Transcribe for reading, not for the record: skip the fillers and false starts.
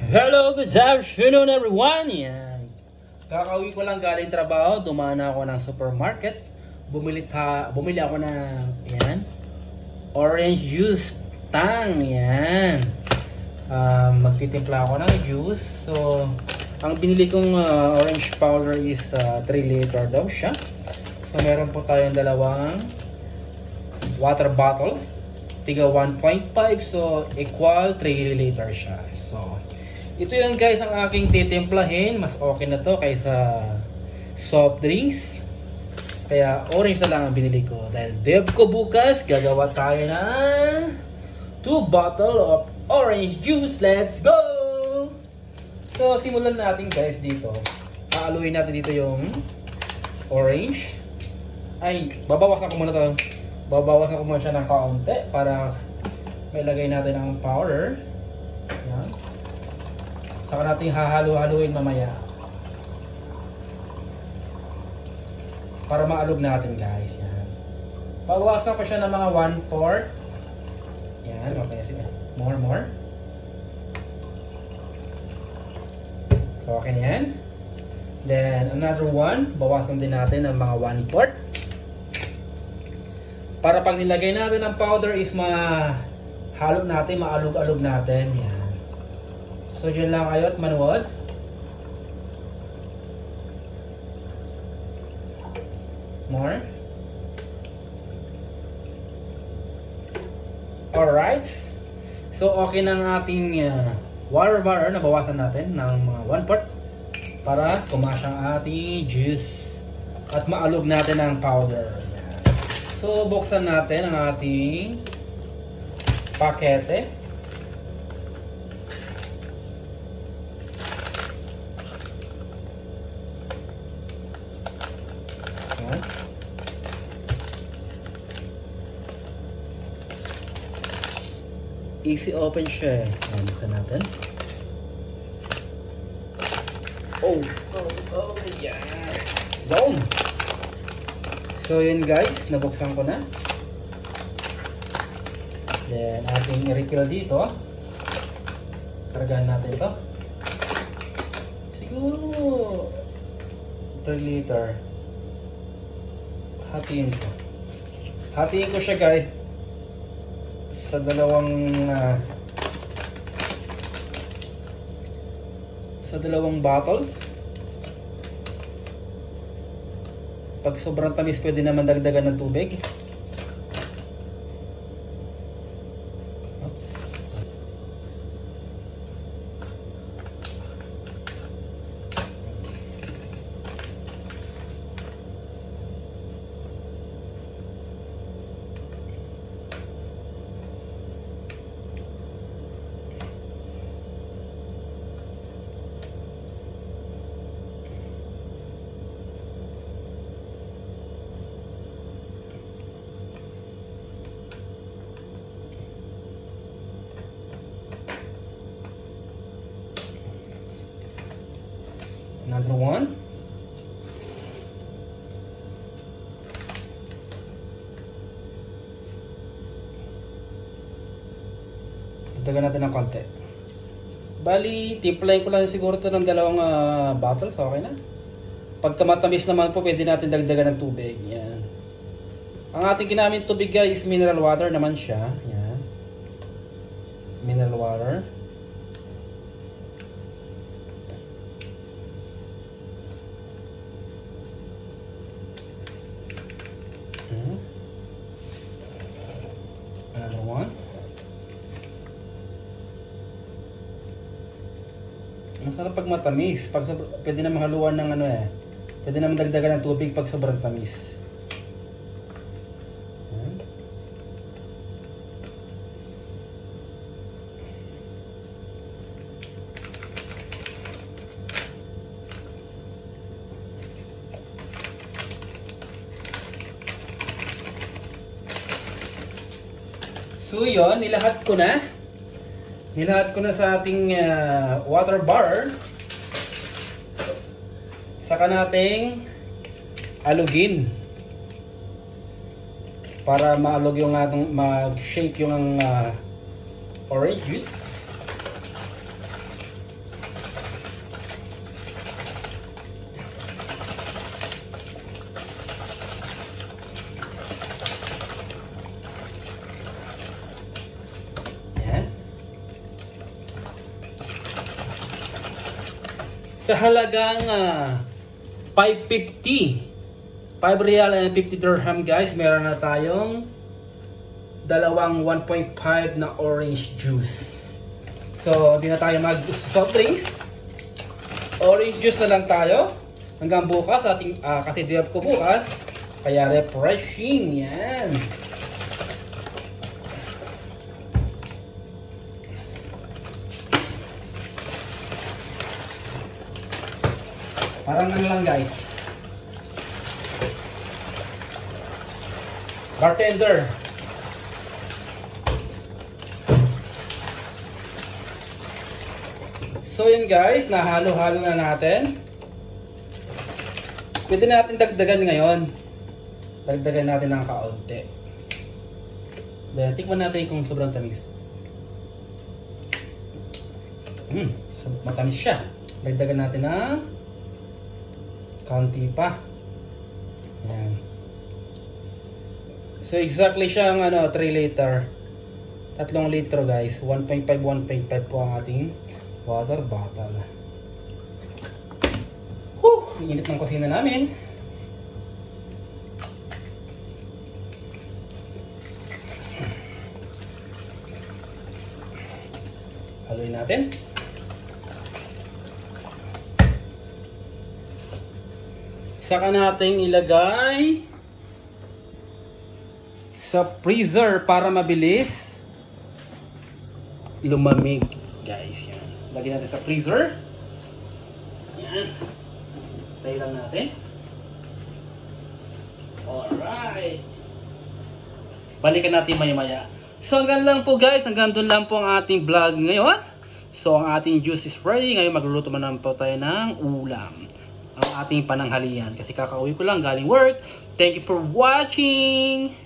Hello, good afternoon everyone! Yan. Kakauwi ko lang galing trabaho, dumaan ako ng supermarket. Bumili ako ng yan, orange juice tang. Yan. Magtitimpla ako ng juice. So, ang binili kong orange powder is 3 liter daw siya. So, meron po tayong dalawang water bottles. Tiga 1.5, so equal 3 liter siya. So, ito yun guys ang aking titimplahin. Mas okay na to kaysa soft drinks. Kaya orange na lang ang binili ko. Dahil dev ko bukas, gagawa tayo ng 2 bottle of orange juice. Let's go! So, simulan natin guys dito. Aaluin natin dito yung orange. Ay, babawasan ko muna to. Babawasan ko muna siya ng kaunti para may lagay natin ang powder. Yan. Saka natin hahalo-haluin mamaya. Para maalog natin guys. Yan. Bawasan ko siya ng mga 1/4. Yan. Okay. Sige. More. So okay na yan. Then another one. Bawasan din natin ng mga 1/4. Para pag nilagay natin ang powder is mahalo natin, maalog-alog natin. Yan. So, dyan lang kayo at manood. More. Alright. So, okay na ang ating water bar. Nabawasan natin ng mga 1/4 para kumasya ang ating juice at maalog natin ang powder. So, buksan natin ang ating pakete. Ayan. Easy open siya. Ayan, buksan natin. Oh, yeah. Down! So yun guys, nabuksan ko na. Then ating i-refill dito. Kargahan natin ito. Siguro 3 liter. Hatiin ko siya guys sa dalawang bottles. Pag sobrang tamis, pwede naman dagdagan ng tubig. Another one. Dagdagan natin ng konti. Bali, timplahin ko lang siguro ito ng dalawang bottles. Okay na. Pagka matamis naman po, pwede natin dagdagan ng tubig. Yan. Ang ating ginamit tubig guys is mineral water naman siya. Yan. Mineral water. Another one. Masarap pag matamis. Pwede naman haluan ng pwede naman dagdagan ng tubig pag sobrang tamis. So yun, nilahat ko na sa ating water bar. Saka nating alugin para maalog yung atong mag-shake yung orange juice. Sa halagang 5 real and 50 dirham guys, meron na tayong dalawang 1.5 na orange juice. So, di na tayo mag soft drinks. Orange juice na lang tayo. Hanggang bukas, kasi day off ko bukas. Kaya refreshing, yan. Parang ano lang guys. Bartender. So yun guys, nahalo-halo na natin. Pwede natin dagdagan ngayon. Dagdagan natin ng kaunti. Then, tikman natin kung sobrang tamis. So, matamis siya. Dagdagan natin ng kaunti pa. Yan. So, exactly siyang 3 liter. 3 litro guys. 1.5 po ang ating water bottle. Ang init ng kusina namin. Haluin natin. Saka natin ilagay sa freezer para mabilis lumamig, guys. Yan. Lagyan natin sa freezer. Yan. Tayo lang natin. Alright. Balikan natin maya-maya. So hanggang lang po guys. Hanggang doon lang po ang ating vlog ngayon. So ang ating juice is ready. Ngayon magluluto naman po tayo ng ulam. Ang ating pananghalian. Kasi kakauwi ko lang galing work. Thank you for watching.